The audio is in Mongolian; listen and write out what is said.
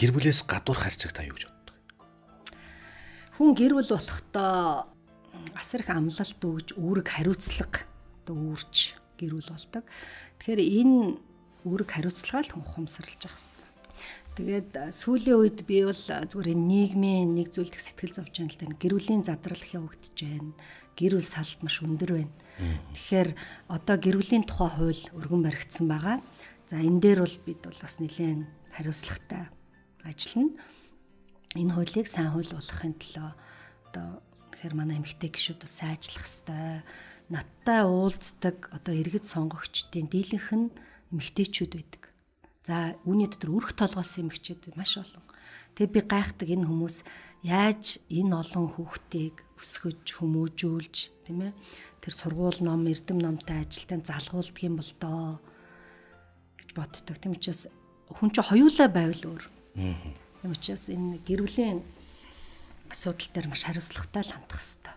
гэр бүлээс гадуур харьцаг та юу гэж боддог? Хүн гэр бүл болохдоо асар их амлалт өгж үүрэг хариуцлага үүрч гэр бүл болдог. Тэгэхээр энэ үүрэг хариуцлагаа л хүн ухамсарлаж явах хэрэгтэй. Тэгээд сүүлийн үед би бол зүгээр нийгмийн нэг зүйлдэх сэтгэл зовж байна л да. Гэр бүлийн задрал явагдаж байна. Гэр бүл салт маш өндөр байна. Тэгэхээр одоо гэр бүлийн тухай хууль өргөн баригдсан байгаа. За энэ дээр бол бид бол бас нэлээд хариуцлагатай ажиллана. Энэ хуулийг сайн хууль болгохын төлөө одоо тэгэхээр манай эмэгтэй гишүүд бас сайн ажиллах хэрэгтэй. Надтай уулздаг одоо иргэд сонгогчдын дийлэнх нь эмэгтэйчүүд байдаг. За үүний дотор өрх толгоосон эмэгчүүд маш олон. Тэгээ би гайхдаг энэ хүмүүс яаж энэ олон хүүхдийг өсгөж, хүмүүжүүлж, тийм ээ? Тэр сургууль ном, эрдэм номтой ажилтан залгуулдаг юм бол доо гэж боддог. Тийм учраас хүн чинь хоёулаа байвал өөр. Тийм учраас энэ гэр бүлийн асуудал дээр маш хариуцлагатай л хандах хэрэгтэй.